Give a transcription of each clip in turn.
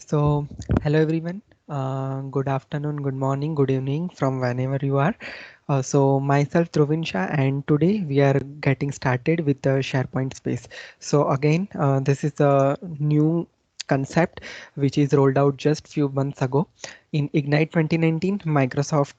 So, hello everyone. Good afternoon, good morning, good evening from whenever you are. Myself Dhruvin Shah, and today we are getting started with the SharePoint space. So again, this is a new concept which is rolled out just few months ago. In Ignite 2019, Microsoft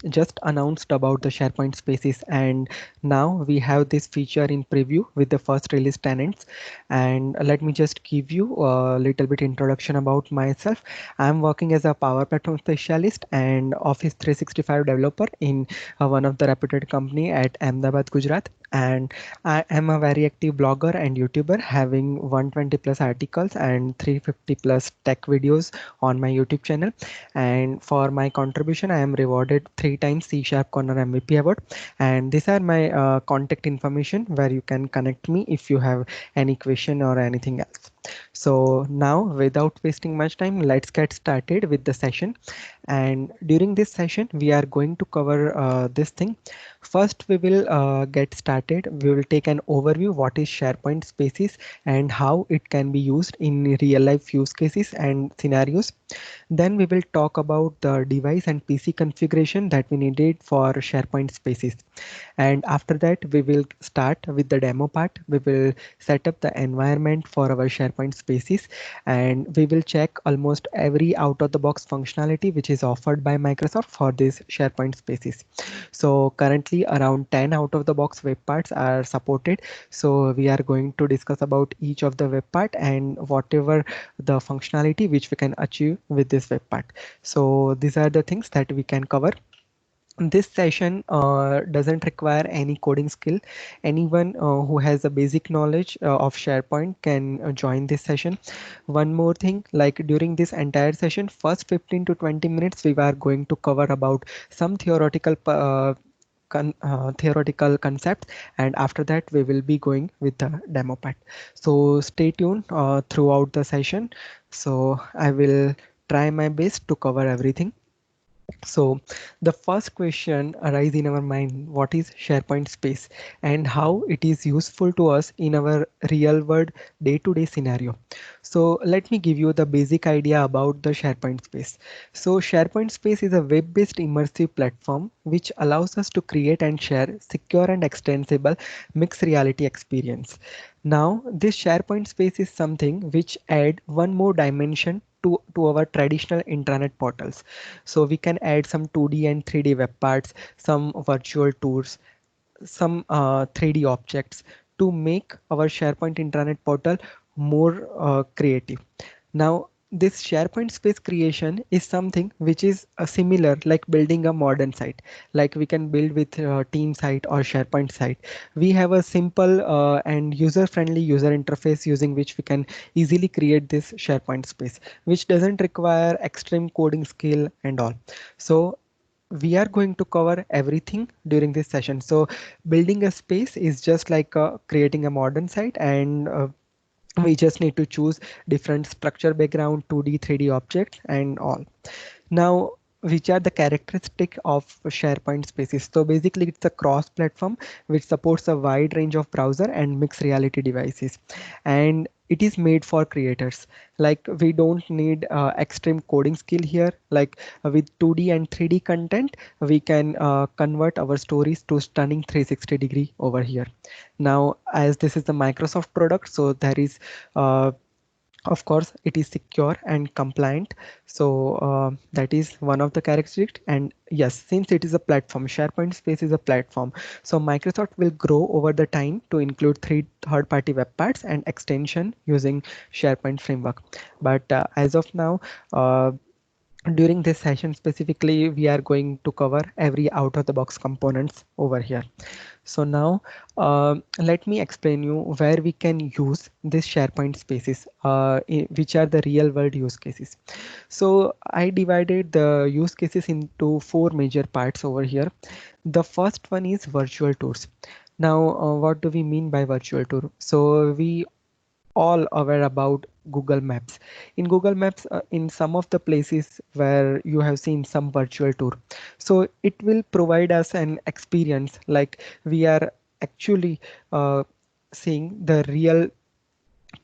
just announced about the SharePoint spaces, and now we have this feature in preview with the first release tenants. And let me just give you a little bit introduction about myself. I'm working as a Power Platform specialist and Office 365 developer in one of the reputed company at Ahmedabad, Gujarat. And I am a very active blogger and YouTuber, having 120 plus articles and 350 plus tech videos on my YouTube channel. And for my contribution, I am rewarded 3 times C Sharp Corner MVP award. And these are my contact information where you can connect me if you have any question or anything else. So now, without wasting much time, let's get started with the session. And during this session, we are going to cover this thing. First, we will get started. We will take an overview what is SharePoint Spaces and how it can be used in real life use cases and scenarios. Then we will talk about the device and PC configuration that we needed for SharePoint Spaces. And after that, we will start with the demo part. We will set up the environment for our SharePoint Spaces, and we will check almost every out of the box functionality which is offered by Microsoft for this SharePoint Spaces. So currently around 10 out of the box web parts are supported. So we are going to discuss about each of the web part and whatever the functionality which we can achieve with this web part. So these are the things that we can cover. This session doesn't require any coding skill. Anyone who has a basic knowledge of SharePoint can join this session. One more thing, like during this entire session, first 15 to 20 minutes, we are going to cover about some theoretical concepts, and after that we will be going with the demo part. So stay tuned throughout the session. So I will try my best to cover everything. So the first question arises in our mind, what is SharePoint space and how it is useful to us in our real world day-to-day scenario. So let me give you the basic idea about the SharePoint space. So SharePoint space is a web-based immersive platform which allows us to create and share secure and extensible mixed reality experience. Now this SharePoint space is something which add one more dimension to our traditional intranet portals. So we can add some 2D and 3D web parts, some virtual tours, some 3D objects to make our SharePoint intranet portal more creative. Now, this SharePoint space creation is something which is similar like building a modern site, like we can build with team site or SharePoint site. We have a simple and user-friendly user interface using which we can easily create this SharePoint space, which doesn't require extreme coding skill and all. So we are going to cover everything during this session. So building a space is just like creating a modern site, and we just need to choose different structure background, 2D 3D objects and all. Now, which are the characteristic of SharePoint spaces? So basically it's a cross platform which supports a wide range of browser and mixed reality devices, and it is made for creators. Like we don't need extreme coding skill here. Like with 2D and 3D content, we can convert our stories to stunning 360-degree over here. Now, as this is the Microsoft product, so there is of course it is secure and compliant. So that is one of the characteristics. And yes, since it is a platform, SharePoint space is a platform, so Microsoft will grow over the time to include three third-party web parts and extension using SharePoint framework. But as of now, during this session specifically, we are going to cover every out of the box components over here. So now let me explain you where we can use this SharePoint spaces, which are the real world use cases. So I divided the use cases into four major parts over here. The first one is virtual tours. Now, what do we mean by virtual tour? So we all aware about Google Maps. In Google Maps, in some of the places where you have seen some virtual tour, so it will provide us an experience like we are actually seeing the real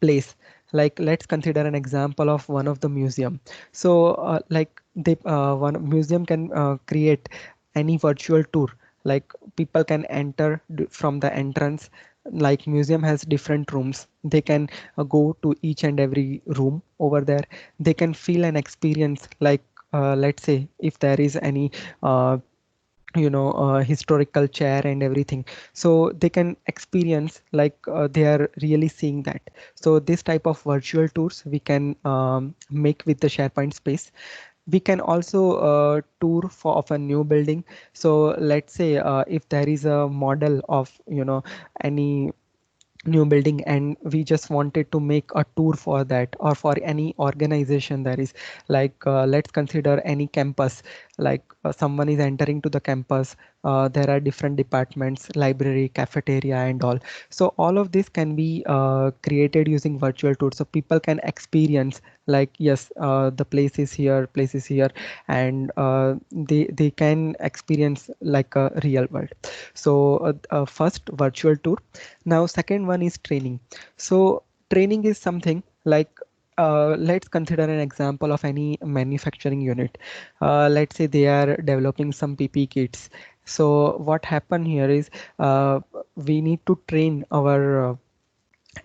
place. Like let's consider an example of one of the museum. So like they one museum can create any virtual tour, like people can enter from the entrance. Like museum has different rooms, they can go to each and every room over there. They can feel an experience, like let's say if there is any uh, historical chair and everything, so they can experience like they are really seeing that. So this type of virtual tours we can make with the SharePoint space. We can also tour for of a new building. So let's say if there is a model of any new building and we just wanted to make a tour for that, or for any organization there is, like let's consider any campus. Like someone is entering to the campus, there are different departments, library, cafeteria and all. So all of this can be created using virtual tours, so people can experience like yes, the place is here, and they can experience like a real world. So first virtual tour. Now second one is training. So training is something like let's consider an example of any manufacturing unit. Let's say they are developing some PP kits. So what happened here is we need to train our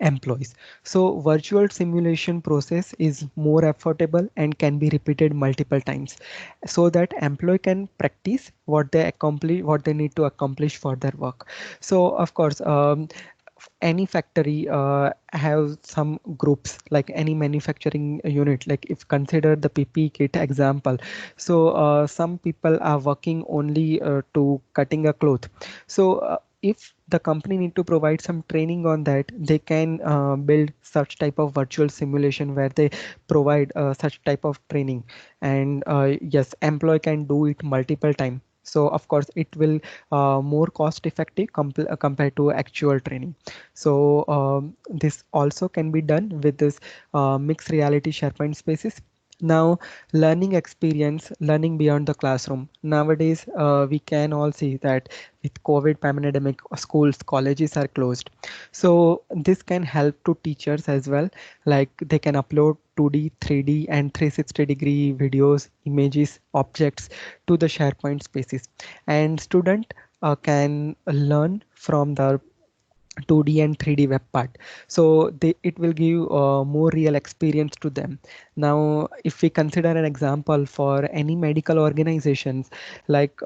employees. So virtual simulation process is more affordable and can be repeated multiple times, so that employee can practice what they need to accomplish for their work. So of course any factory have some groups, like any manufacturing unit, like if consider the PP kit example. So some people are working only to cutting a cloth. So if the company need to provide some training on that, they can build such type of virtual simulation where they provide such type of training. And yes, employee can do it multiple time. So of course it will more cost effective compared to actual training. So this also can be done with this mixed reality SharePoint spaces. Now, learning experience, learning beyond the classroom. Nowadays, we can all see that with COVID pandemic, schools, colleges are closed. So this can help to teachers as well. Like they can upload 2D, 3D, and 360-degree videos, images, objects to the SharePoint spaces, and student can learn from the 2D and 3D web part. So it will give more real experience to them. Now if we consider an example for any medical organizations, like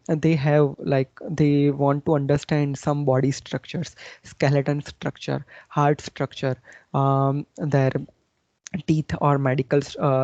they have, like they want to understand some body structures, skeleton structure, heart structure, their teeth or medical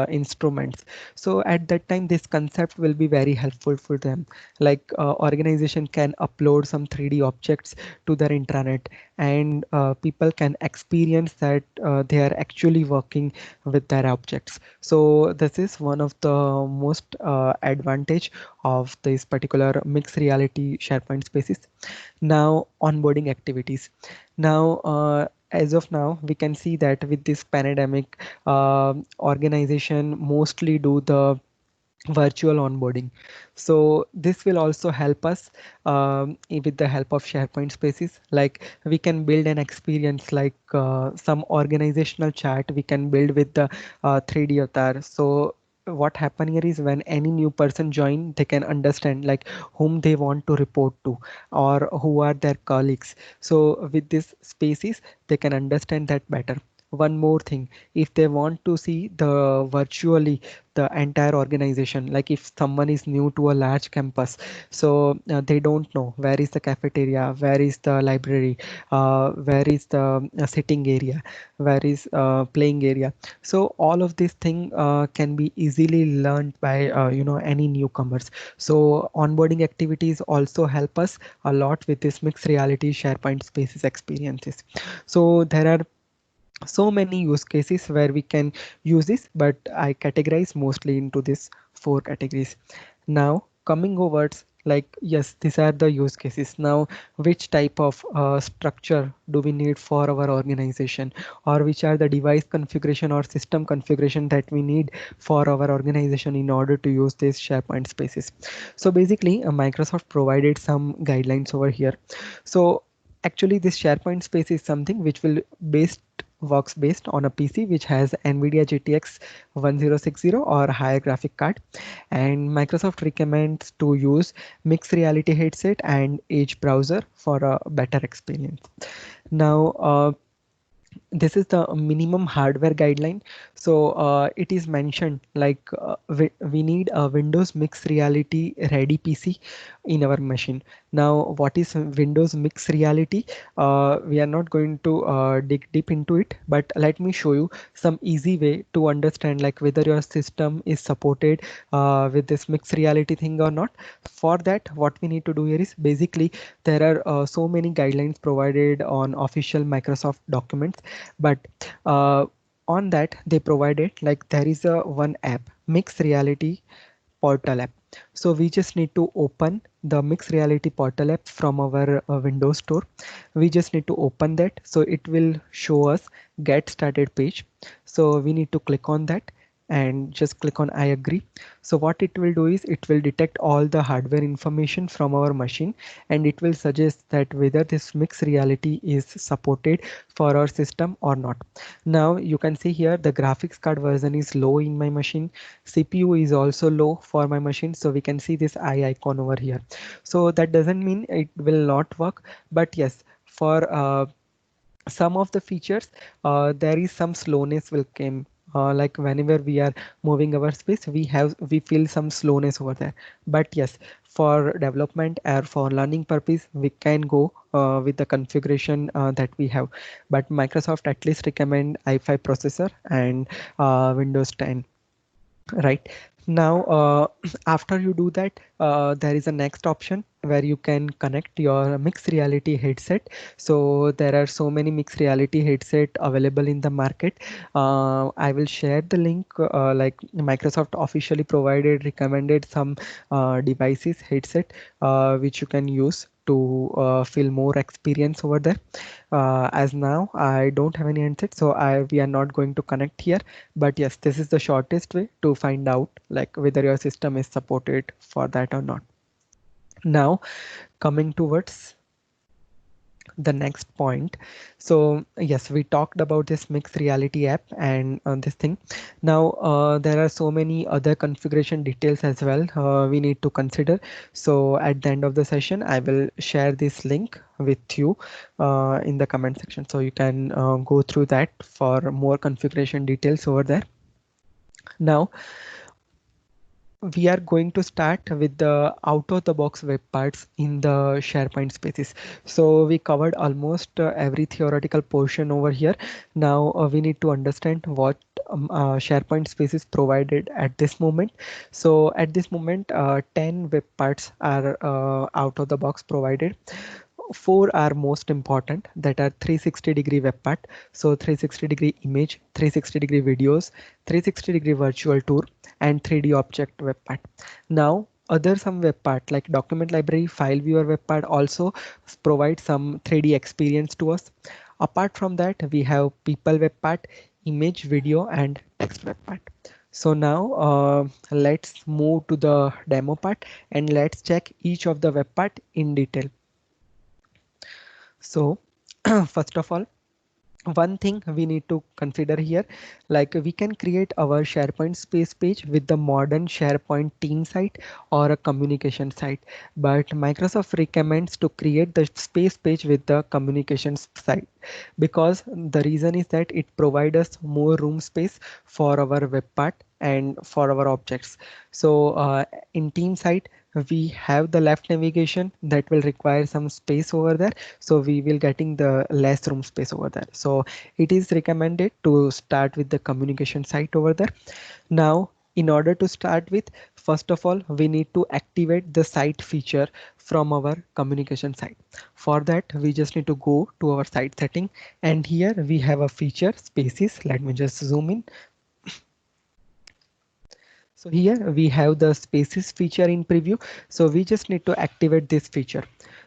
instruments. So at that time this concept will be very helpful for them. Like organization can upload some 3D objects to their intranet, and people can experience that they are actually working with their objects. So this is one of the most advantage of this particular mixed reality SharePoint spaces. Now onboarding activities. Now as of now we can see that with this pandemic, organization mostly do the virtual onboarding. So this will also help us with the help of SharePoint spaces. Like we can build an experience, like some organizational chart we can build with the 3D avatar. So what happen here is when any new person join, they can understand like whom they want to report to, or who are their colleagues. So with this spaces they can understand that better. One more thing, if they want to see the virtually the entire organization, like if someone is new to a large campus, so they don't know where is the cafeteria, where is the library, where is the sitting area, where is playing area. So all of these thing can be easily learned by any newcomers. So onboarding activities also help us a lot with this mixed reality SharePoint spaces experiences. So there are so many use cases where we can use this, but I categorize mostly into these four categories. Now coming over, like yes, these are the use cases. Now which type of structure do we need for our organization, or which are the device configuration or system configuration that we need for our organization in order to use these SharePoint spaces? So basically Microsoft provided some guidelines over here. So actually this SharePoint space is something which will based works based on a PC which has NVIDIA GTX 1060 or higher graphic card, and Microsoft recommends to use mixed reality headset and Edge browser for a better experience. Now, this is the minimum hardware guideline. So it is mentioned like we need a Windows mixed reality ready PC in our machine. Now, what is Windows mixed reality? We are not going to dig deep into it, but let me show you some easy way to understand like whether your system is supported with this mixed reality thing or not. For that, what we need to do here is basically there are so many guidelines provided on official Microsoft documents, but uh, on that they provided like there is a one app, mixed reality portal app. So we just need to open the mixed reality portal app from our Windows Store. We just need to open that, so it will show us get started page. So we need to click on that and just click on I agree. So what it will do is it will detect all the hardware information from our machine, and it will suggest that whether this mixed reality is supported for our system or not. Now you can see here the graphics card version is low in my machine, CPU is also low for my machine, so we can see this eye icon over here. So that doesn't mean it will not work, but yes, for some of the features there is some slowness will come, like whenever we are moving our space we feel some slowness over there. But yes, for development or for learning purpose we can go with the configuration that we have. But Microsoft at least recommend i5 processor and Windows 10. Right. Now, after you do that, there is a next option where you can connect your mixed reality headset. So there are so many mixed reality headset available in the market. I will share the link, like Microsoft officially provided, recommended some devices, headset, which you can use to feel more experience over there. As now I don't have any handset, so we are not going to connect here. But yes, this is the shortest way to find out like whether your system is supported for that or not. Now, coming towards the next point. So yes, we talked about this mixed reality app and this thing. Now there are so many other configuration details as well we need to consider. So at the end of the session I will share this link with you in the comment section, so you can go through that for more configuration details over there. Now we are going to start with the out of the box web parts in the SharePoint spaces. So we covered almost every theoretical portion over here. Now we need to understand what SharePoint spaces provided at this moment. So at this moment 10 web parts are out of the box provided. Four are most important, that are 360-degree web part, so 360-degree image, 360-degree videos, 360-degree virtual tour, and 3D object web part. Now other some web part like document library, file viewer web part also provide some 3D experience to us. Apart from that we have people web part, image, video, and text web part. So now let's move to the demo part and let's check each of the web part in detail. So first of all, one thing we need to consider here, like we can create our SharePoint space page with the modern SharePoint team site or a communication site, but Microsoft recommends to create the space page with the communications site, because the reason is that it provides us more room space for our web part and for our objects. So in team site we have the left navigation that will require some space over there, so we will getting the less room space over there. So it is recommended to start with the communication site over there. Now in order to start with, first of all we need to activate the site feature from our communication site. For that we just need to go to our site setting, and here we have a feature spaces. Let me just zoom in. So here we have the spaces feature in preview. So we just need to activate this feature.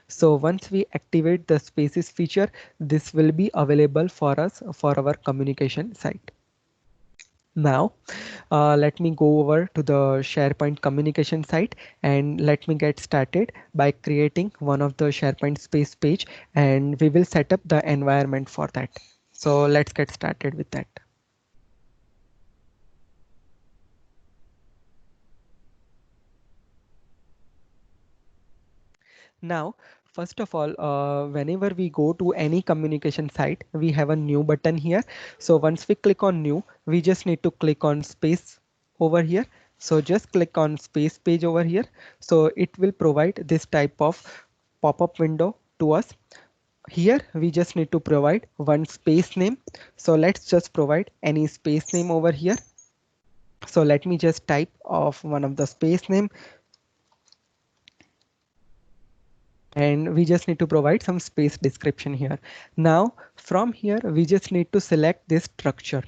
So once we activate the spaces feature, this will be available for us for our communication site. Now let me go over to the SharePoint communication site and let me get started by creating one of the SharePoint space page, and we will set up the environment for that. So let's get started with that. Now, first of all, whenever we go to any communication site, we have a new button here. So once we click on new, we just need to click on space over here. So just click on space page over here. So it will provide this type of pop-up window to us. Here we just need to provide one space name. So let's just provide any space name over here. So let me just type of one of the space name, and we just need to provide some space description here. Now from here we just need to select this structure.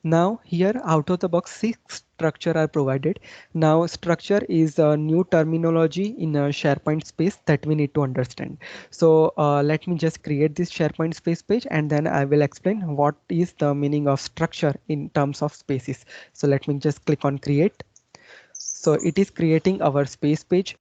Now here out of the box 6 structure are provided. Now structure is a new terminology in a SharePoint space that we need to understand. So let me just create this SharePoint space page, and then I will explain what is the meaning of structure in terms of spaces. So let me just click on create. So it is creating our space page.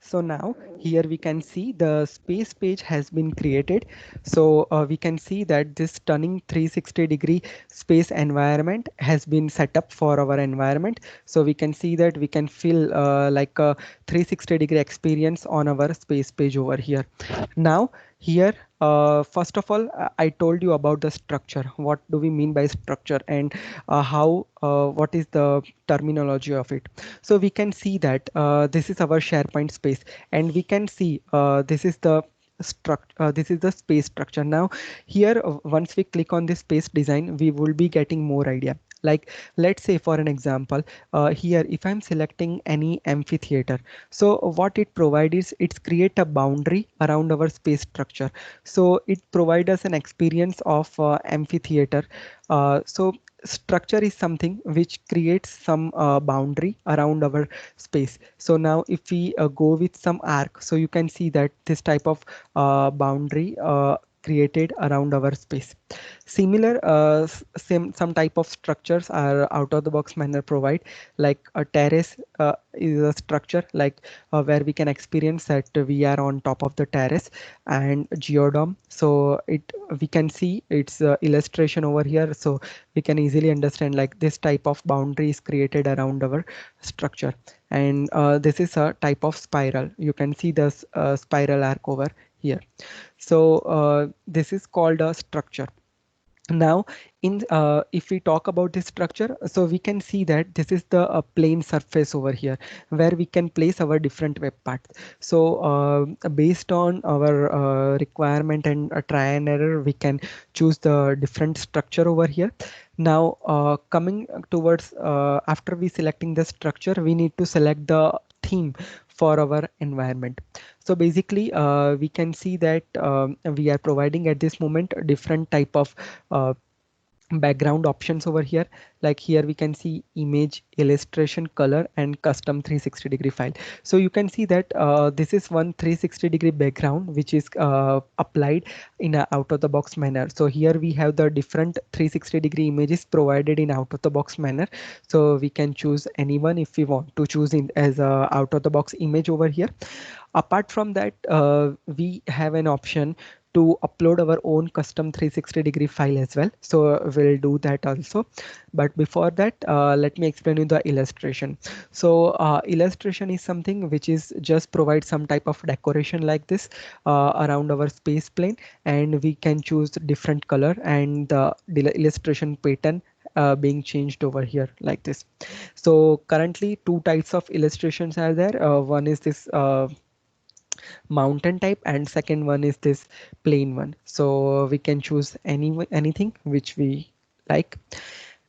So now here we can see the space page has been created. So we can see that this stunning 360-degree space environment has been set up for our environment. So we can see that we can feel like a 360-degree experience on our space page over here. Now here, first of all, I told you about the structure. What do we mean by structure, and what is the terminology of it? So we can see that this is our SharePoint space, and we can see this is the this is the space structure. Now here, once we click on this space design, we will be getting more idea. Like, let's say for an example, here if I'm selecting any amphitheater, so what it provides is it's create a boundary around our space structure. So it provides us an experience of amphitheater. So structure is something which creates some boundary around our space. So now if we go with some arc, so you can see that this type of boundary created around our space. Similar, same some type of structures are out of the box manner provide, like a terrace is a structure like where we can experience that we are on top of the terrace, and geodome. So it we can see its illustration over here. So we can easily understand like this type of boundary is created around our structure. And this is a type of spiral. You can see this spiral arc over here. So this is called a structure. Now in if we talk about this structure, so we can see that this is the plane surface over here where we can place our different web parts. So based on our requirement and a try and error, we can choose the different structure over here. Now coming towards after we selecting the structure, we need to select the theme for our environment. So basically we can see that we are providing at this moment a different type of background options over here. Like here we can see image, illustration, color, and custom 360-degree file. So you can see that this is one 360-degree background which is applied in a out of the box manner. So here we have the different 360-degree images provided in out of the box manner. So we can choose anyone if we want to choose in as a out of the box image over here. Apart from that, we have an option to upload our own custom 360-degree file as well. So we'll do that also. But before that, let me explain you the illustration. So illustration is something which is just provide some type of decoration like this around our space plane, and we can choose different color and the illustration pattern being changed over here like this. So currently two types of illustrations are there. One is this mountain type, and second one is this plain one. So we can choose anything which we like.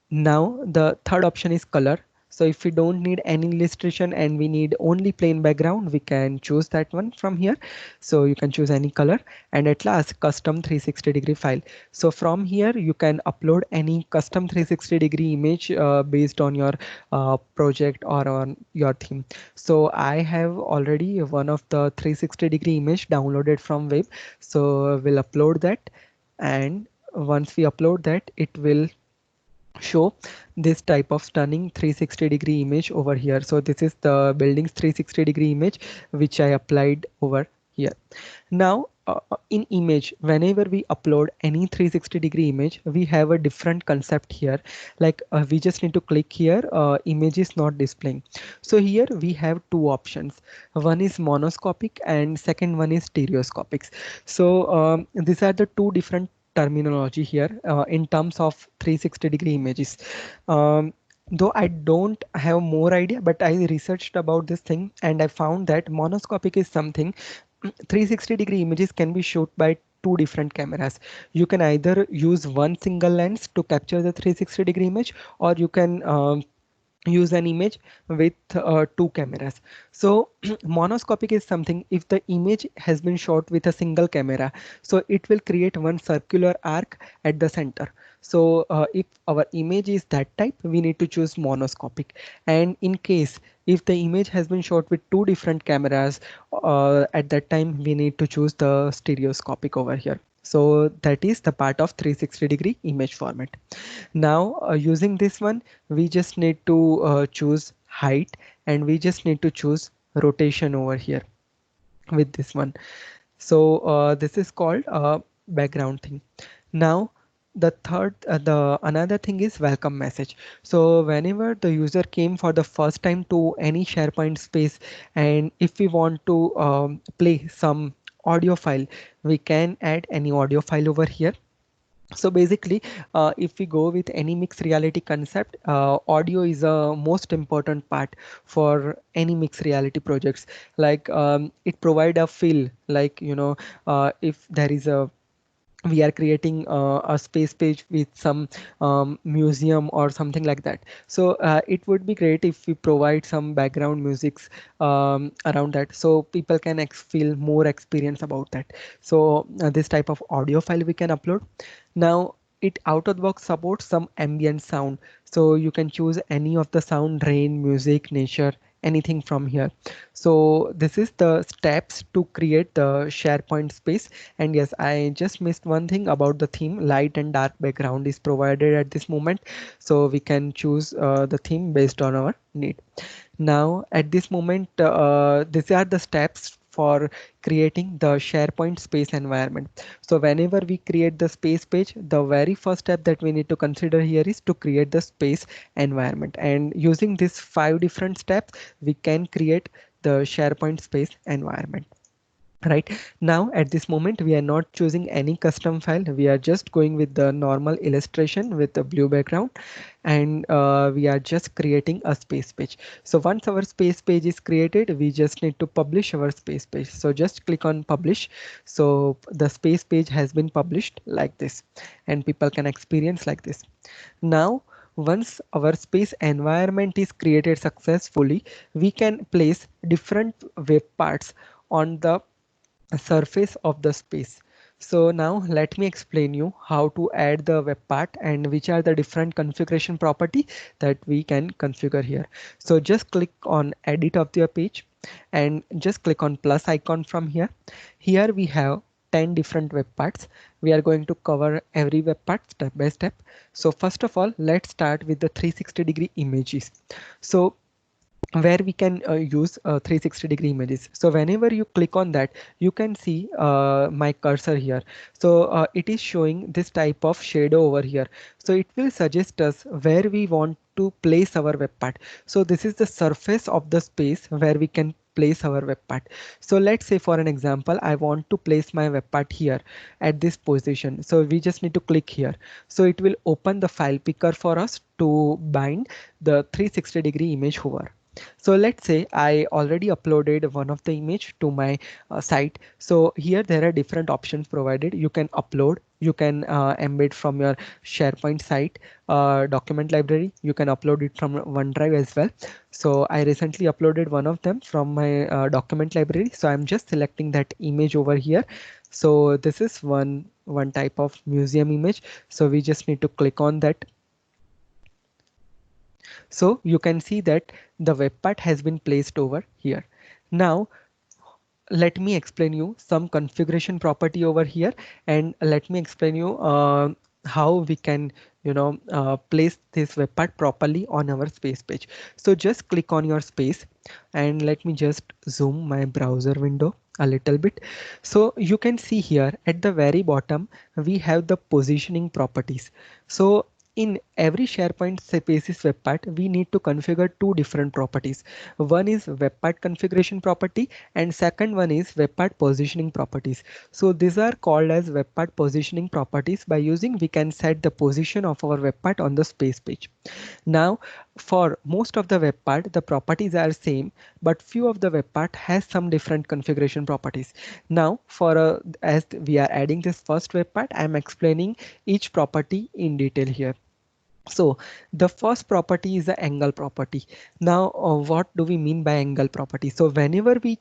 Now the third option is color. So if we don't need any illustration and we need only plain background, we can choose that one from here. So you can choose any color. And at last, custom 360-degree file. So from here you can upload any custom 360-degree image based on your project or on your theme. So I have already one of the 360-degree image downloaded from web. So we'll upload that, and once we upload that, it will show this type of stunning 360-degree image over here. So this is the building's 360-degree image which I applied over here. Now in image, whenever we upload any 360-degree image, we have a different concept here. Like we just need to click here, image is not displaying. So here we have two options. One is monoscopic and second one is stereoscopic. So these are the two different terminology here in terms of 360-degree images. Though I don't have more idea, but I researched about this thing and I found that monoscopic is something 360-degree images can be shot by two different cameras. You can either use one single lens to capture the 360-degree image, or you can use an image with two cameras. So monoscopic is something if the image has been shot with a single camera, so it will create one circular arc at the center. So if our image is that type, we need to choose monoscopic. And in case if the image has been shot with two different cameras, at that time we need to choose the stereoscopic over here. So that is the part of 360-degree image format. Now using this one, we just need to choose height and we just need to choose rotation over here with this one. So this is called background thing. Now the another thing is welcome message. So whenever the user came for the first time to any SharePoint space, and if we want to play some audio file, we can add any audio file over here. So basically, if we go with any mixed reality concept, audio is a most important part for any mixed reality projects. Like it provide a feel, like if there is a we are creating a space page with some museum or something like that. So it would be great if we provide some background musics around that, so people can feel more experience about that. So this type of audio file we can upload. Now it out of the box supports some ambient sound, so you can choose any of the sound, rain, music, nature, anything from here. So this is the steps to create the SharePoint space. And yes, I just missed one thing about the theme. Light and dark background is provided at this moment, so we can choose the theme based on our need. Now at this moment, these are the steps for creating the SharePoint space environment. So whenever we create the space page, the very first step that we need to consider here is to create the space environment. And using these 5 different steps, we can create the SharePoint space environment. Right now at this moment we are not choosing any custom file, we are just going with the normal illustration with the blue background, and we are just creating a space page. So once our space page is created, we just need to publish our space page. So just click on publish. So the space page has been published like this, and people can experience like this. Now once our space environment is created successfully, we can place different web parts on the surface of the space. So now let me explain you how to add the web part and which are the different configuration property that we can configure here. So just click on edit of your page and just click on plus icon from here. Here we have 10 different web parts. We are going to cover every web part step by step. So first of all, let's start with the 360-degree images. So where we can use 360-degree images. So whenever you click on that, you can see my cursor here. So it is showing this type of shadow over here. So it will suggest us where we want to place our web part. So this is the surface of the space where we can place our web part. So let's say for an example, I want to place my web part here at this position. So we just need to click here. So it will open the file picker for us to bind the 360-degree image hover. So let's say I already uploaded one of the image to my site. So here there are different options provided. You can upload, you can embed from your SharePoint site document library. You can upload it from OneDrive as well. So I recently uploaded one of them from my document library. So I'm just selecting that image over here. So this is one type of museum image. So we just need to click on that. So you can see that the web part has been placed over here. Now let me explain you some configuration property over here, and let me explain you how we can place this web part properly on our space page. So just click on your space, and let me just zoom my browser window a little bit. So you can see here at the very bottom we have the positioning properties. So in every SharePoint Spaces web part, we need to configure two different properties. One is web part configuration property, and second one is web part positioning properties. So these are called as web part positioning properties. By using, we can set the position of our web part on the space page. Now, for most of the web part, the properties are same, but few of the web part has some different configuration properties. Now, as we are adding this first web part, I am explaining each property in detail here. So the first property is the angle property. Now, what do we mean by angle property? So whenever we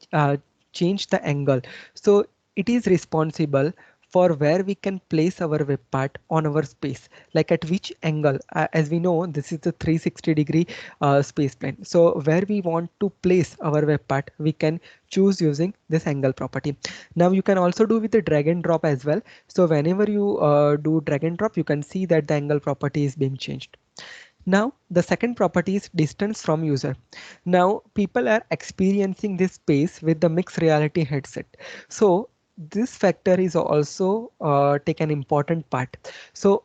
change the angle, so it is responsible for where we can place our web part on our space, like at which angle. As we know, this is the 360-degree space plane. So where we want to place our web part, we can choose using this angle property. Now you can also do with the drag and drop as well. So whenever you do drag and drop, you can see that the angle property is being changed. Now the second property is distance from user. Now people are experiencing this space with the mixed reality headset. So this factor is also take an important part. So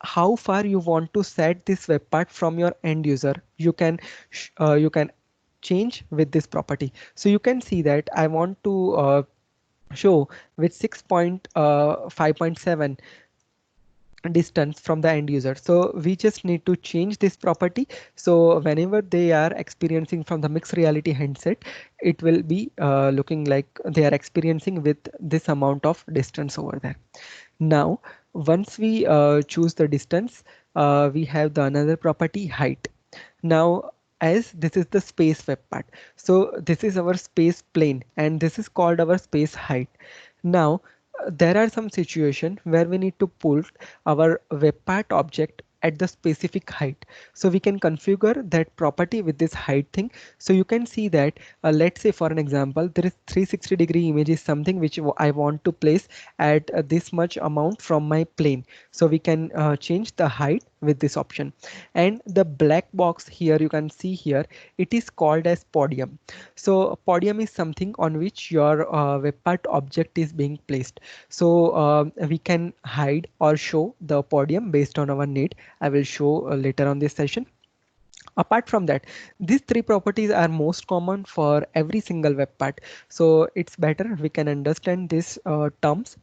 how far you want to set this web part from your end user, you can change with this property. So you can see that I want to show with 6.5.7 distance from the end user. So we just need to change this property. So whenever they are experiencing from the mixed reality handset, it will be looking like they are experiencing with this amount of distance over there. Now, once we choose the distance, we have the another property, height. Now, as this is the space web part, so this is our space plane and this is called our space height. Now, there are some situation where we need to pull our web part object at the specific height. So we can configure that property with this height thing. So you can see that let's say for an example, there is 360-degree image is something which I want to place at this much amount from my plane. So we can change the height with this option. And the black box here, you can see here, it is called as podium. So podium is something on which your web part object is being placed. So we can hide or show the podium based on our need. I will show later on this session. Apart from that, these three properties are most common for every single web part. So it's better we can understand these terms.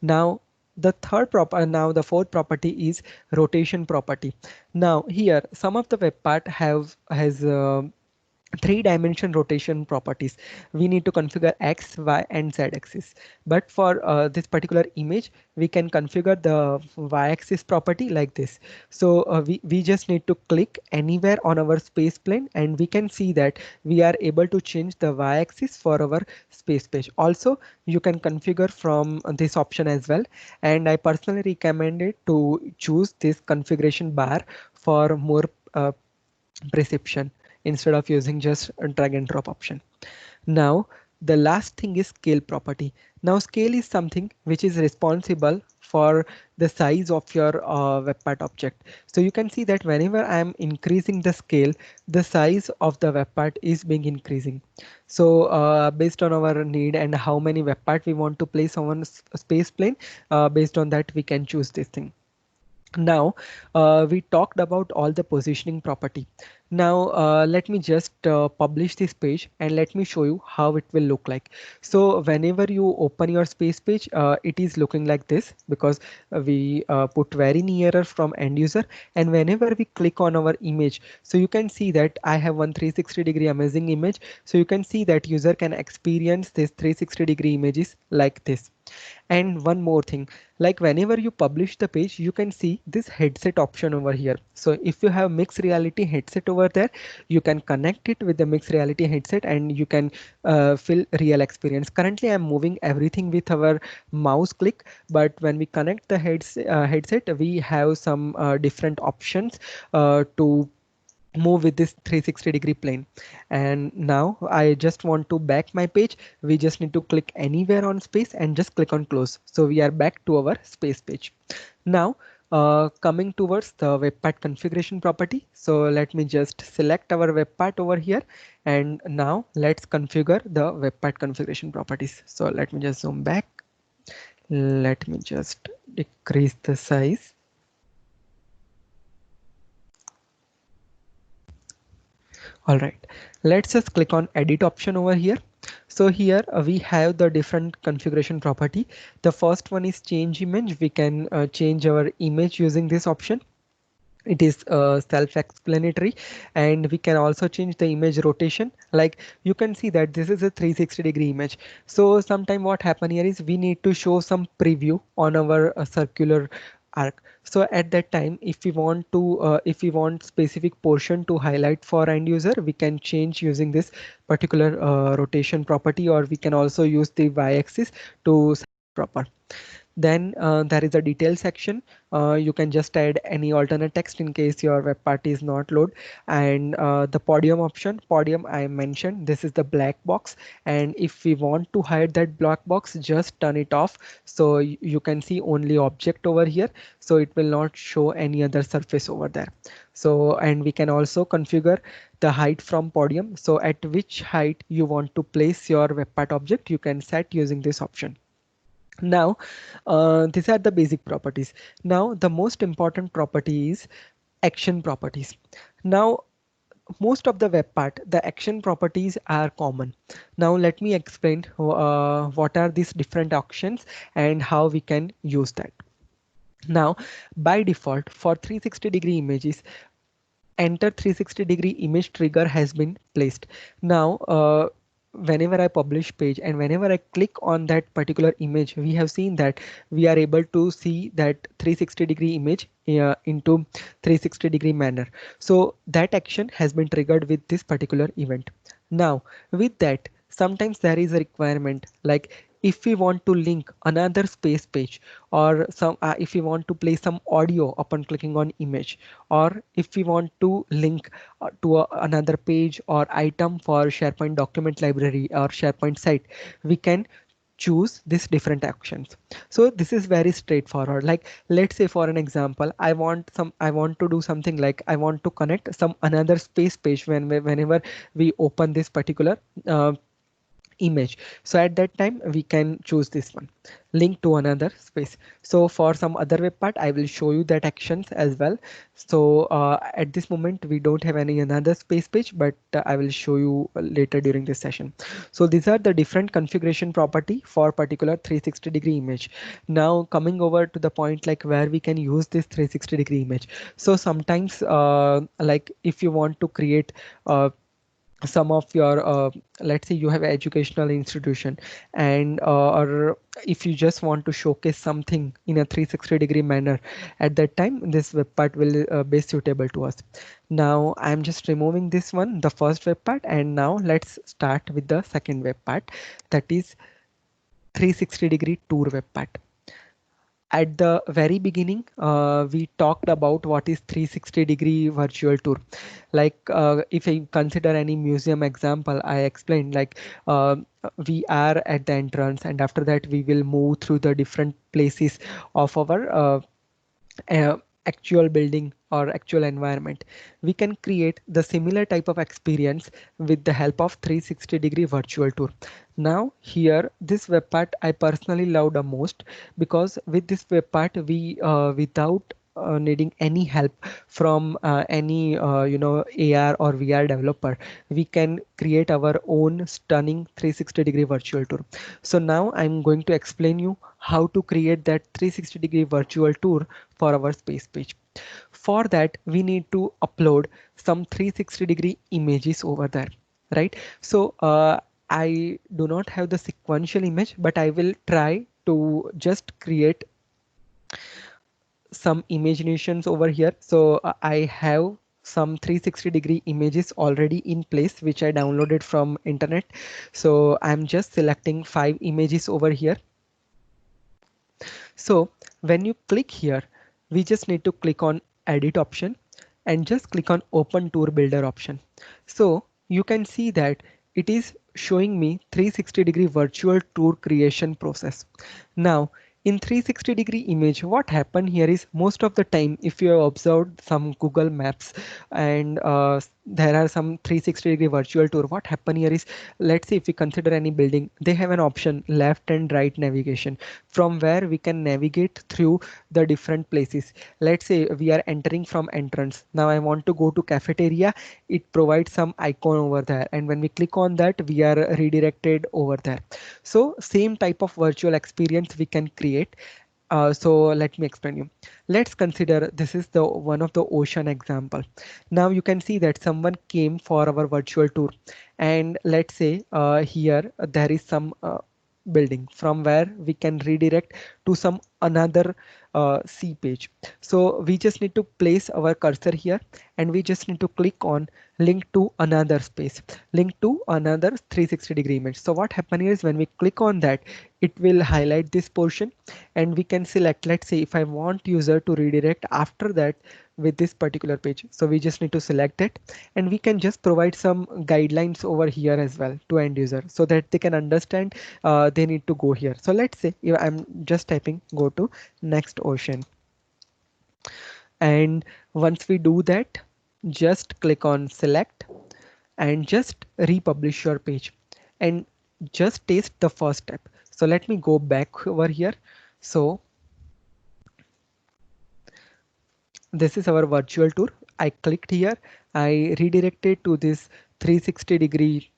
Now now the fourth property is rotation property. Now here some of the web part has three-dimension rotation properties. We need to configure X, Y, and Z axis. But for this particular image, we can configure the Y axis property like this. So we just need to click anywhere on our space plane and we can see that we are able to change the Y axis for our space page. Also, you can configure from this option as well. And I personally recommend it to choose this configuration bar for more precision instead of using just a drag and drop option. Now the last thing is scale property. Now scale is something which is responsible for the size of your web part object. So you can see that whenever I am increasing the scale, the size of the web part is being increasing. So based on our need and how many web part we want to place on a space plane, based on that we can choose this thing. Now we talked about all the positioning property. Now let me just publish this page and let me show you how it will look like. So whenever you open your space page, it is looking like this because we put very nearer from end user, and whenever we click on our image, so you can see that I have one 360-degree amazing image. So you can see that user can experience this 360-degree images like this. And one more thing, like whenever you publish the page, you can see this headset option over here. So if you have mixed reality headset over there, you can connect it with the mixed reality headset and you can feel real experience. Currently I'm moving everything with our mouse click, but when we connect the headset, we have some different options to move with this 360-degree plane. And now I just want to back my page. We just need to click anywhere on space and just click on close. So we are back to our space page. Now Coming towards the webpack configuration property. So let me just select our webpack over here, and now let's configure the webpack configuration properties. So let me just zoom back. Let me just decrease the size. All right, let's just click on edit option over here. So here we have the different configuration property. The first one is change image. We can change our image using this option. It is self-explanatory, and we can also change the image rotation. Like you can see that this is a 360-degree image. So sometime what happen here is we need to show some preview on our circular arc. So at that time, if we want specific portion to highlight for end user, we can change using this particular rotation property, or we can also use the y-axis to proper. Then there is a detail section. You can just add any alternate text in case your web part is not load. And the podium option, podium I mentioned, this is the black box. And if we want to hide that black box, just turn it off. So you can see only object over here. So it will not show any other surface over there. So, and we can also configure the height from podium. So at which height you want to place your web part object, you can set using this option. Now, these are the basic properties. Now, the most important property is action properties. Now, most of the web part, the action properties are common. Now, let me explain what are these different actions and how we can use that. Now, by default, for 360-degree images, enter 360-degree image trigger has been placed. Now, whenever I publish page and whenever I click on that particular image, we have seen that we are able to see that 360-degree image into 360-degree manner. So that action has been triggered with this particular event. Now, with that, sometimes there is a requirement, like if we want to link another space page, or some if we want to play some audio upon clicking on image, or if we want to link to another page or item for SharePoint document library or SharePoint site, we can choose these different actions. So this is very straightforward. Like let's say for an example, I want to do something like I want to connect some another space page whenever we open this particular image. So at that time we can choose this one, link to another space. So for some other web part, I will show you that actions as well. So at this moment we don't have any another space page, but I will show you later during this session. So these are the different configuration property for particular 360-degree image. Now coming over to the point like where we can use this 360-degree image. So sometimes like if you want to create some of your let's say you have an educational institution, and or if you just want to showcase something in a 360-degree manner, at that time this web part will be suitable to us. Now I'm just removing this one, the first web part, and now let's start with the second web part, that is 360-degree tour web part. At the very beginning, we talked about what is 360-degree virtual tour. Like if I consider any museum example, I explained like we are at the entrance, and after that we will move through the different places of our actual building or actual environment. We can create the similar type of experience with the help of 360-degree virtual tour. Now here, this web part I personally love the most, because with this web part we without needing any help from any AR or VR developer, we can create our own stunning 360-degree virtual tour. So now I'm going to explain you how to create that 360-degree virtual tour for our space page. For that, we need to upload some 360-degree images over there, right? So I do not have the sequential image, but I will try to just create some imaginations over here. So I have some 360-degree images already in place, which I downloaded from internet. So I'm just selecting 5 images over here. So when you click here, we just need to click on edit option and just click on open tour builder option. So you can see that it is showing me 360-degree virtual tour creation process. Now, In 360-degree image, what happened here is most of the time, if you have observed some Google Maps and there are some 360-degree virtual tour, what happened here is, let's say if we consider any building, they have an option left and right navigation from where we can navigate through the different places. Let's say we are entering from entrance. Now I want to go to cafeteria. It provides some icon over there, and when we click on that, we are redirected over there. So same type of virtual experience we can create. So let me explain you. Let's consider this is the one of the ocean example. Now you can see that someone came for our virtual tour, and let's say here there is some building from where we can redirect to some another C page. So we just need to place our cursor here, and we just need to click on link to another space, link to another 360-degree image. So what happens is when we click on that, it will highlight this portion, and we can select, let's say if I want user to redirect after that with this particular page. So we just need to select it, and we can just provide some guidelines over here as well to end user so that they can understand they need to go here. So let's say if I'm just typing go to next ocean, and once we do that, just click on select and just republish your page and just taste the first step. So let me go back over here. So this is our virtual tour. I clicked here, I redirected to this 360-degree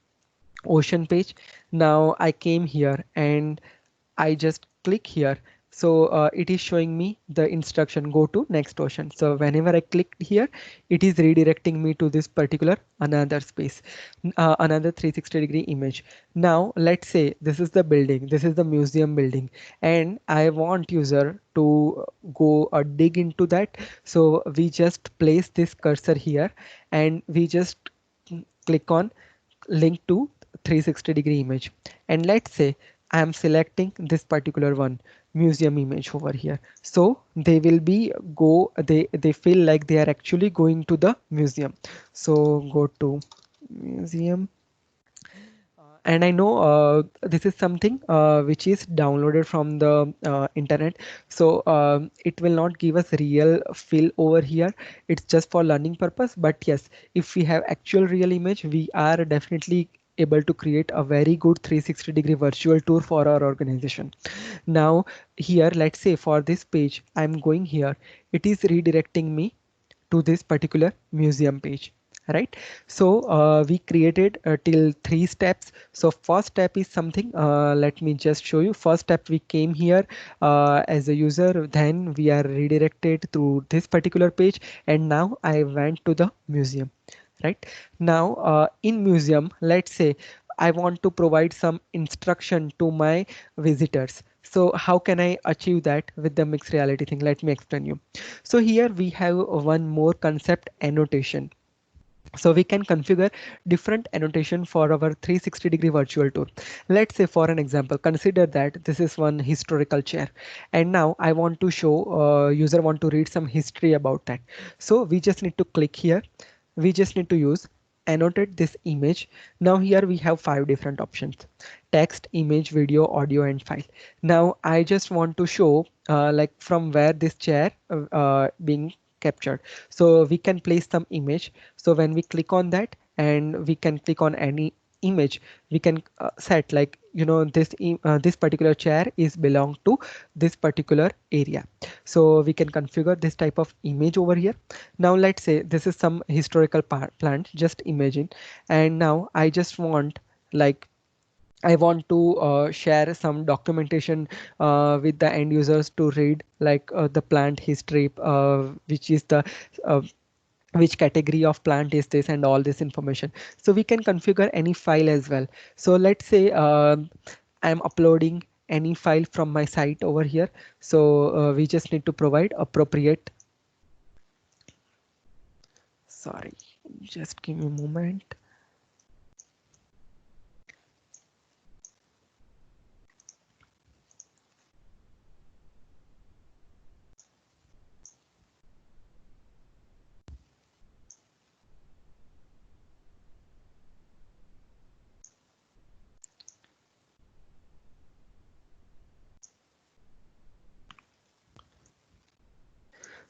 ocean page. Now I came here and I just click here. So it is showing me the instruction go to next ocean. So whenever I click here, it is redirecting me to this particular another space, another 360-degree image. Now let's say this is the building, this is the museum building, and I want user to go dig into that. So we just place this cursor here, and we just click on link to 360-degree image, and let's say I am selecting this particular one, museum image over here. So they will be they feel like they are actually going to the museum. So go to museum. And I know this is something which is downloaded from the internet, so it will not give us real feel over here. It's just for learning purpose, but yes, if we have actual real image, we are definitely able to create a very good 360-degree virtual tour for our organization. Now here, let's say for this page, I'm going here, it is redirecting me to this particular museum page, right? So we created till 3 steps. So first step is something, let me just show you. First step, we came here as a user, then we are redirected to this particular page, and now I went to the museum. Right now in museum, let's say I want to provide some instruction to my visitors. So how can I achieve that with the mixed reality thing? Let me explain you. So here we have one more concept, annotation. So we can configure different annotation for our 360-degree virtual tour. Let's say for an example, consider that this is one historical chair, and now I want to show user want to read some history about that. So we just need to click here. We just need to use annotate this image. Now here we have 5 different options: text, image, video, audio, and file. Now I just want to show like from where this chair being captured. So we can place some image. So when we click on that, and we can click on any image, we can set, like, this particular chair is belong to this particular area. So we can configure this type of image over here. Now let's say this is some historical plant, just imagine, and now I just want, like, I want to share some documentation with the end users to read, like, the plant history, which is the uh, which category of plant is this, and all this information. So we can configure any file as well. So let's say I'm uploading any file from my site over here. So we just need to provide appropriate. Sorry, just give me a moment.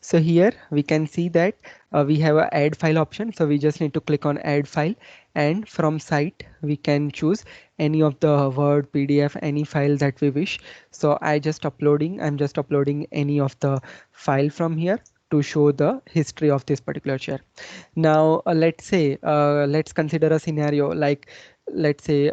So here we can see that we have a add file option. So we just need to click on add file, and from site we can choose any of the Word, PDF, any file that we wish. So I'm just uploading any of the file from here to show the history of this particular chair. Now let's consider a scenario like, let's say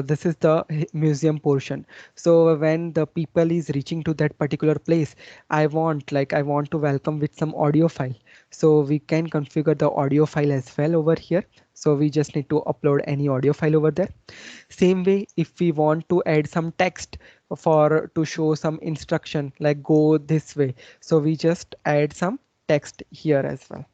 this is the museum portion. So when the people is reaching to that particular place, I want to welcome with some audio file. So we can configure the audio file as well over here. So we just need to upload any audio file over there. Same way, if we want to add some text for to show some instruction like go this way, so we just add some text here as well.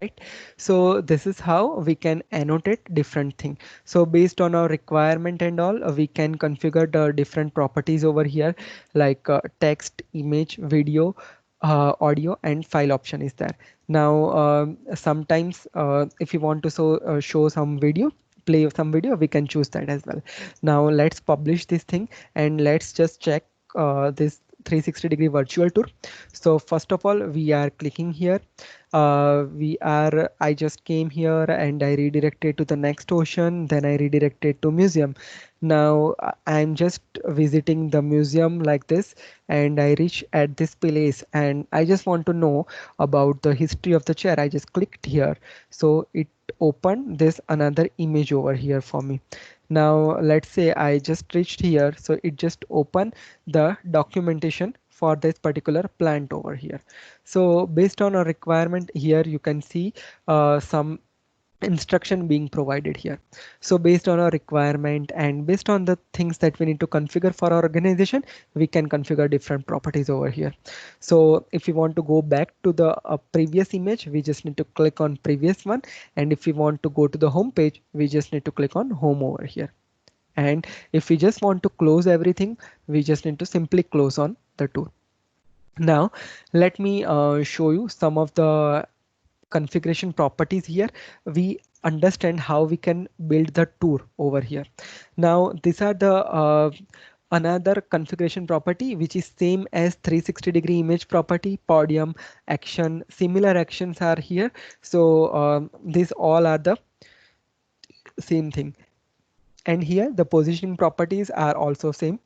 Right. So this is how we can annotate different thing. So based on our requirement and all, we can configure the different properties over here, like text, image, video, audio, and file option is there. Now sometimes if you want to show some video, play some video, we can choose that as well. Now let's publish this thing and let's just check this 360-degree virtual tour. So first of all, we are clicking here. I just came here and I redirected to the next ocean, then I redirected to museum. Now I'm just visiting the museum like this, and I reach at this place and I just want to know about the history of the chair. I just clicked here, so it opened this another image over here for me. Now let's say I just reached here, so it just opened the documentation for this particular plant over here. So based on a requirement here, you can see some instruction being provided here. So based on our requirement and based on the things that we need to configure for our organization, we can configure different properties over here. So if you want to go back to the previous image, we just need to click on previous one. And if we want to go to the home page, we just need to click on home over here. And if we just want to close everything, we just need to simply close on the tool. Now let me show you some of the configuration properties here. We understand how we can build the tour over here. Now these are the another configuration property which is same as 360-degree image property, podium, action. Similar actions are here. So these all are the same thing. And here the positioning properties are also same.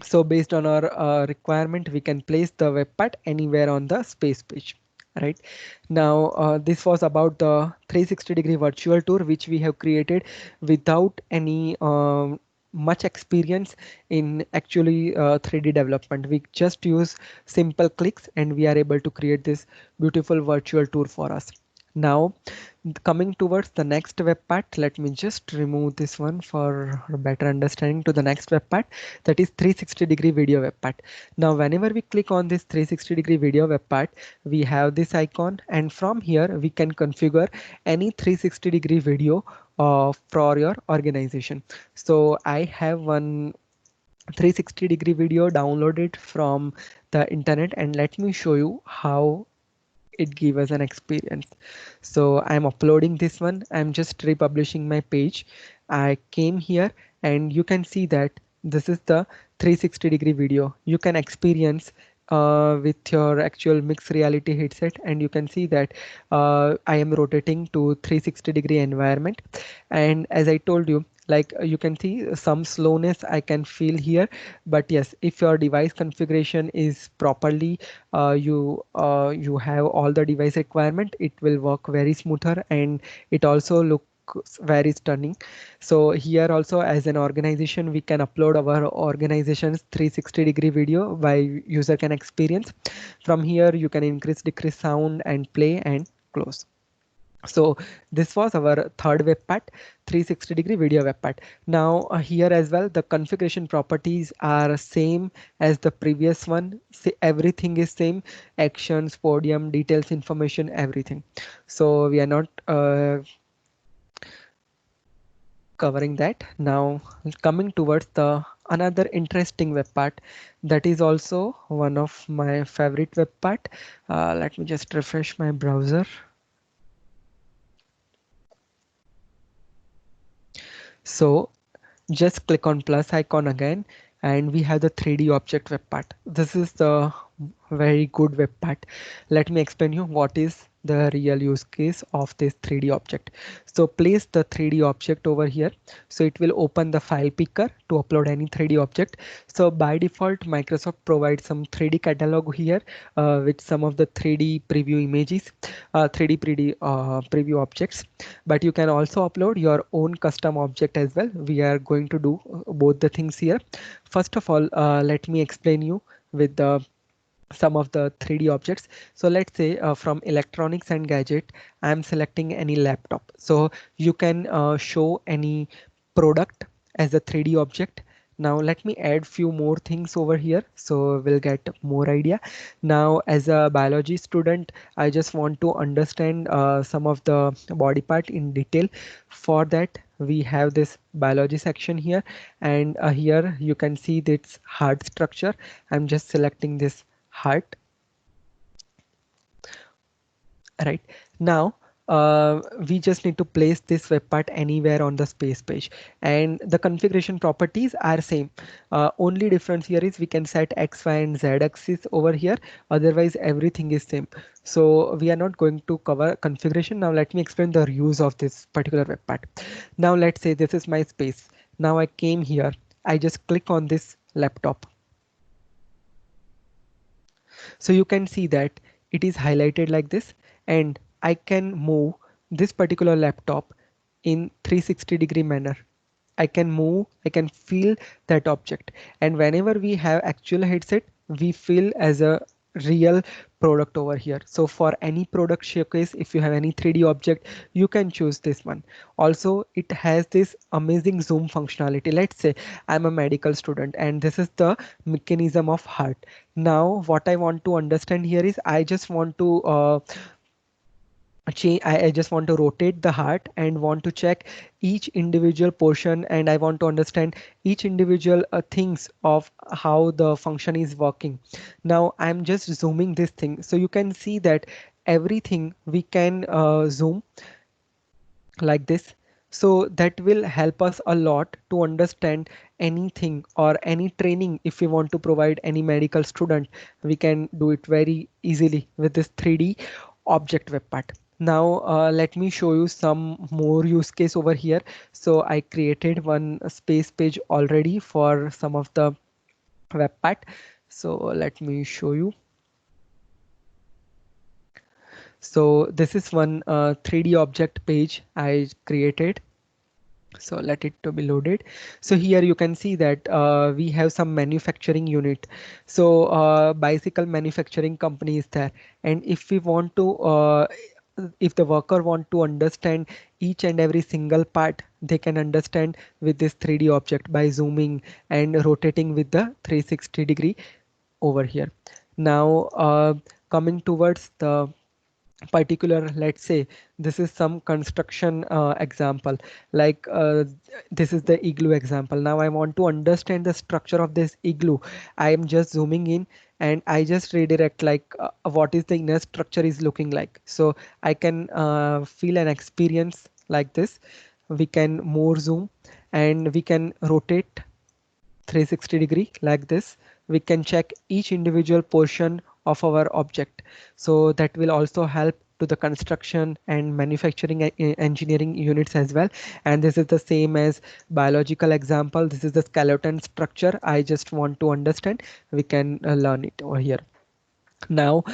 So based on our requirement, we can place the web part anywhere on the space page. Right now, this was about the 360-degree virtual tour, which we have created without any much experience in actually 3D development. We just use simple clicks and we are able to create this beautiful virtual tour for us. Now coming towards the next web part, let me just remove this one for better understanding to the next web part, that is 360-degree video web part. Now whenever we click on this 360-degree video web part, we have this icon, and from here we can configure any 360-degree video for your organization. So I have one 360-degree video downloaded from the internet, and let me show you how it give us an experience. So I'm uploading this one. I'm just republishing my page. I came here and you can see that this is the 360-degree video. You can experience with your actual mixed reality headset, and you can see that I am rotating to 360-degree environment. And as I told you, like you can see some slowness I can feel here, but yes, if your device configuration is properly, you have all the device requirement, it will work very smoother, and it also looks very stunning. So here also, as an organization, we can upload our organization's 360-degree video by user can experience. From here you can increase, decrease sound and play and close. So this was our third web part, 360-degree video web part. Now here as well, the configuration properties are same as the previous one. See, everything is same: actions, podium, details, information, everything. So we are not covering that. Now coming towards the another interesting web part, that is also one of my favorite web part. Let me just refresh my browser. So just click on plus icon again, and we have the 3D object web part. This is the very good web part. Let me explain you what is the real use case of this 3D object. So place the 3D object over here. So it will open the file picker to upload any 3D object. So by default, Microsoft provides some 3D catalog here with some of the 3D preview images, 3D preview objects. But you can also upload your own custom object as well. We are going to do both the things here. First of all, let me explain you with the some of the 3D objects. So let's say from electronics and gadget, I'm selecting any laptop. So you can show any product as a 3D object. Now let me add few more things over here so we'll get more idea. Now as a biology student, I just want to understand some of the body part in detail. For that we have this biology section here, and here you can see this heart structure. I'm just selecting this heart. Right now we just need to place this web part anywhere on the space page, and the configuration properties are same. Only difference here is we can set X, Y, and Z axis over here. Otherwise everything is same. So we are not going to cover configuration. Now let me explain the use of this particular web part. Now let's say this is my space. Now I came here, I just click on this laptop. So you can see that it is highlighted like this, and I can move this particular laptop in 360-degree manner. I can move, I can feel that object, and whenever we have actual headset, we feel as a real product over here. So for any product showcase, if you have any 3D object, you can choose this one. Also it has this amazing zoom functionality. Let's say I'm a medical student and this is the mechanism of heart. Now what I want to understand here is I just want to change. I just want to rotate the heart and want to check each individual portion, and I want to understand each individual things of how the function is working. Now I'm just zooming this thing, so you can see that everything we can zoom like this. So that will help us a lot to understand anything or any training. If we want to provide any medical student, we can do it very easily with this 3D object web part. Now let me show you some more use case over here. So I created one space page already for some of the web part. So let me show you. So this is one 3D object page I created. So let it to be loaded. So here you can see that we have some manufacturing unit. So bicycle manufacturing company is there, and if we want to if the worker want to understand each and every single part, they can understand with this 3D object by zooming and rotating with the 360-degree over here. Now coming towards the particular, let's say this is some construction example, like this is the igloo example. Now I want to understand the structure of this igloo. I am just zooming in and I just redirect like what is the inner structure is looking like, so I can feel an experience like this. We can more zoom and we can rotate 360-degree like this. We can check each individual portion of our object. So that will also help to the construction and manufacturing engineering units as well. And this is the same as biological example. This is the skeleton structure. I just want to understand. We can learn it over here. Now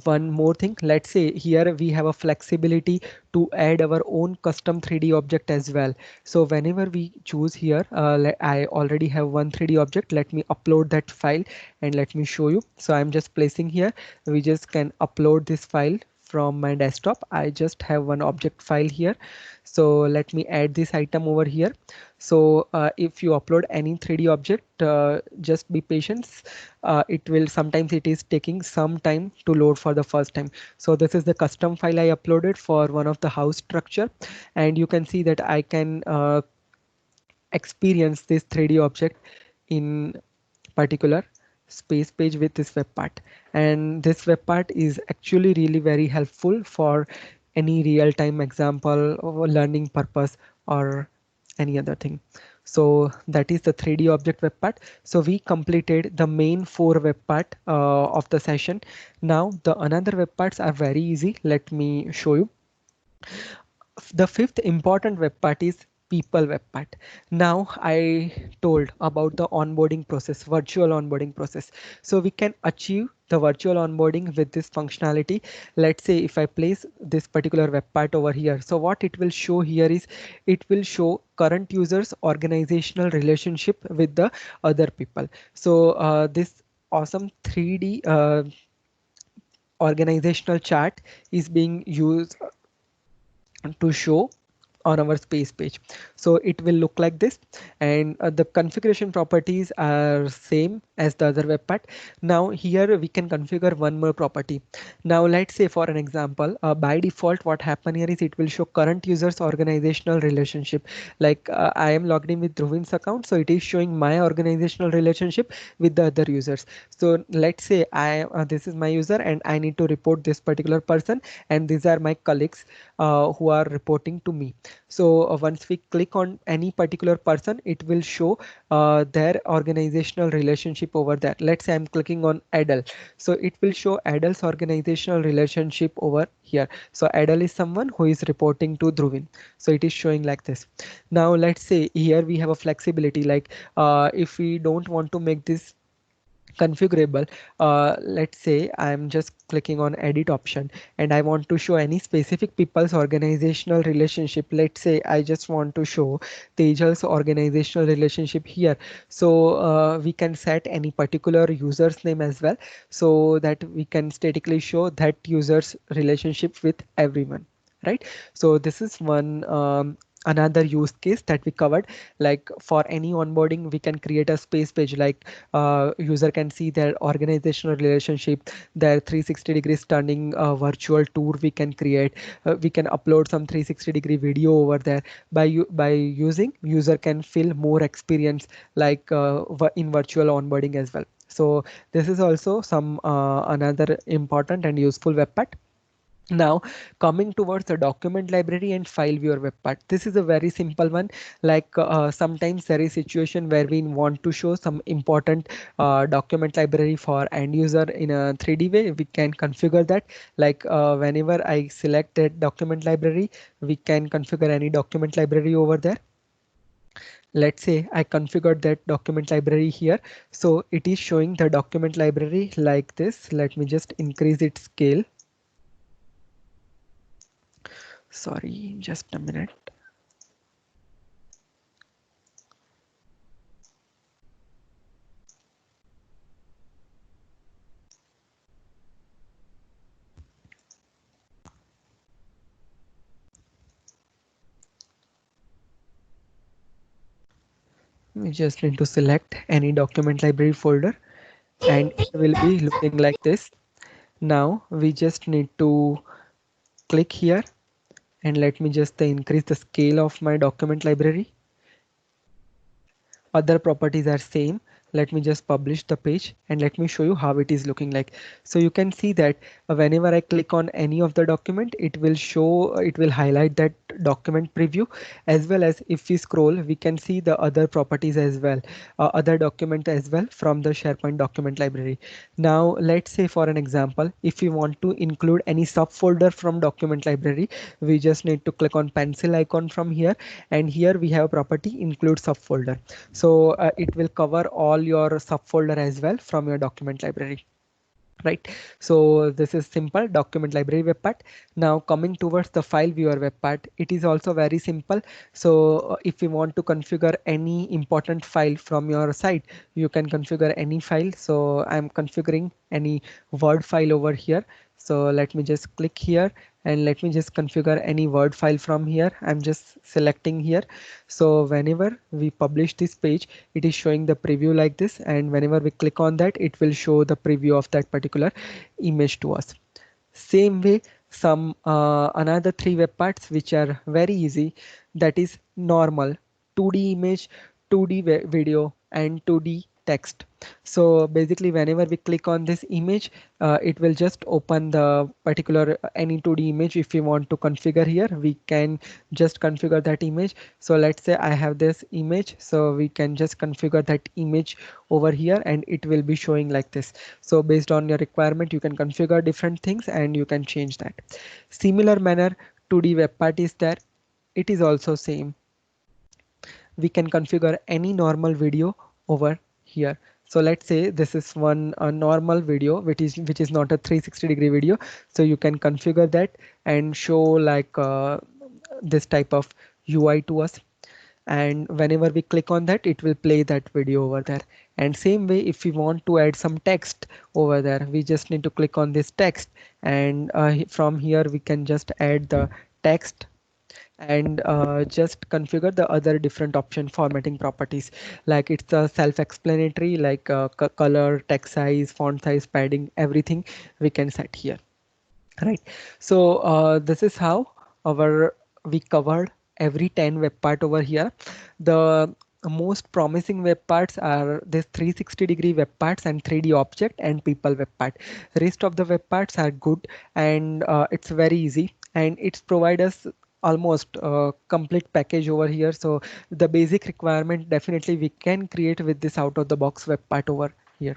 one more thing, let's say here we have a flexibility to add our own custom 3D object as well. So whenever we choose here, I already have one 3D object. Let me upload that file and let me show you. So I'm just placing here. We just can upload this file from my desktop. I just have one object file here. So let me add this item over here. So if you upload any 3D object, just be patient. It will sometimes it is taking some time to load for the first time. So this is the custom file I uploaded for one of the house structure, and you can see that I can experience this 3D object in particular space page with this web part. And this web part is actually really very helpful for any real-time example or learning purpose or any other thing. So that is the 3D object web part. So we completed the main 4 web part of the session. Now the another web parts are very easy. Let me show you. The fifth important web part is people web part. Now I told about the onboarding process, virtual onboarding process. So we can achieve the virtual onboarding with this functionality. Let's say if I place this particular web part over here, so what it will show here is it will show current users organizational relationship with the other people. So this awesome 3D organizational chart is being used to show on our space page. So it will look like this, and the configuration properties are same as the other web part. Now here we can configure one more property. Now let's say for an example, by default what happen here is it will show current users organizational relationship. Like I am logged in with Dhruvin's account, so it is showing my organizational relationship with the other users. So let's say this is my user and I need to report this particular person, and these are my colleagues who are reporting to me. So once we click on any particular person, it will show their organizational relationship over there. Let's say I'm clicking on Adele. So it will show Adele's organizational relationship over here. So Adele is someone who is reporting to Dhruvin. So it is showing like this. Now let's say here we have a flexibility, like if we don't want to make this configurable, let's say I'm just clicking on edit option and I want to show any specific people's organizational relationship. Let's say I just want to show Tejal's organizational relationship here. So we can set any particular user's name as well, so that we can statically show that user's relationship with everyone, right? So this is one another use case that we covered. Like for any onboarding we can create a space page, like user can see their organizational relationship, their 360 degrees turning virtual tour we can create. We can upload some 360-degree video over there. By using, user can feel more experience like in virtual onboarding as well. So this is also some another important and useful web part. Now coming towards the document library and file viewer web part, this is a very simple one. Like sometimes there is situation where we want to show some important document library for end user in a 3D way. We can configure that. Like whenever I select that document library, we can configure any document library over there. Let's say I configured that document library here. So it is showing the document library like this. Let me just increase its scale. Sorry, just a minute. We just need to select any document library folder and it will be looking like this. Now we just need to click here and let me just increase the scale of my document library. Other properties are same. Let me just publish the page and let me show you how it is looking like. So you can see that whenever I click on any of the document, it will show, it will highlight that document preview, as well as if we scroll, we can see the other properties as well, other document as well from the SharePoint document library. Now let's say for an example, if we want to include any subfolder from document library, we just need to click on pencil icon from here, and here we have a property include subfolder. So it will cover all your subfolder as well from your document library. Right, so this is simple document library web part. Now coming towards the file viewer web part, it is also very simple. So if you want to configure any important file from your site, you can configure any file. So I'm configuring any Word file over here. So let me just click here and let me just configure any Word file from here. I'm just selecting here. So whenever we publish this page, it is showing the preview like this, and whenever we click on that, it will show the preview of that particular image to us. Same way, some another 3 web parts which are very easy, that is normal 2D image, 2D video and 2D text. So basically whenever we click on this image, it will just open the particular any 2D image. If we want to configure here, we can just configure that image. So let's say I have this image, so we can just configure that image over here and it will be showing like this. So based on your requirement, you can configure different things and you can change that. Similar manner, 2D web part is there. It is also same. We can configure any normal video over here. So let's say this is one a normal video which is not a 360-degree video. So you can configure that and show like this type of UI to us, and whenever we click on that, it will play that video over there. And same way, if we want to add some text over there, we just need to click on this text, and from here we can just add the text and just configure the other different option formatting properties. Like it's a self-explanatory, like color, text size, font size, padding, everything we can set here, right? So this is how our we covered every 10 web part over here. The most promising web parts are this 360-degree web parts and 3D object and people web part. Rest of the web parts are good, and it's very easy, and it's provide us almost complete package over here. So the basic requirement definitely we can create with this out of the box web part over here.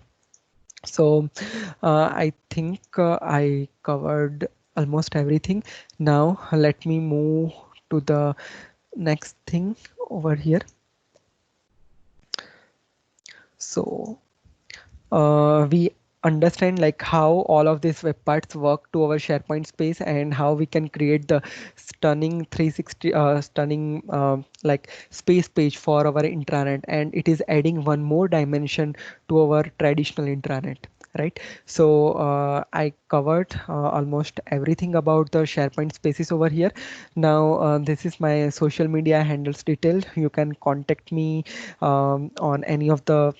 So I think I covered almost everything. Now let me move to the next thing over here. So we understand like how all of these web parts work to our SharePoint space and how we can create the stunning 360 stunning like space page for our intranet, and it is adding one more dimension to our traditional intranet, right? So I covered almost everything about the SharePoint spaces over here. Now this is my social media handles detail. You can contact me on any of the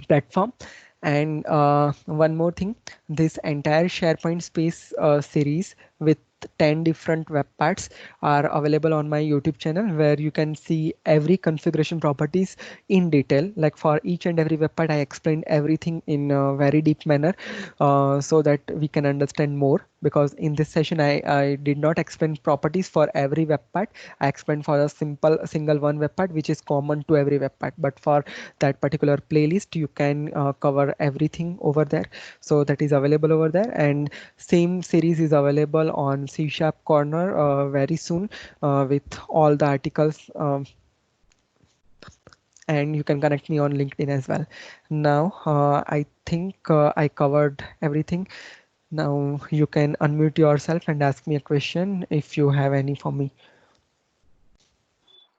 platform. And one more thing, this entire SharePoint space series with 10 different web parts are available on my YouTube channel, where you can see every configuration properties in detail. Like for each and every web part, I explained everything in a very deep manner so that we can understand more. Because in this session, I did not explain properties for every web part. I explained for a simple single one web part, which is common to every web part. But for that particular playlist, you can cover everything over there. So that is available over there, and same series is available on C Sharp Corner very soon with all the articles. And you can connect me on LinkedIn as well. Now I think I covered everything. Now you can unmute yourself and ask me a question if you have any for me.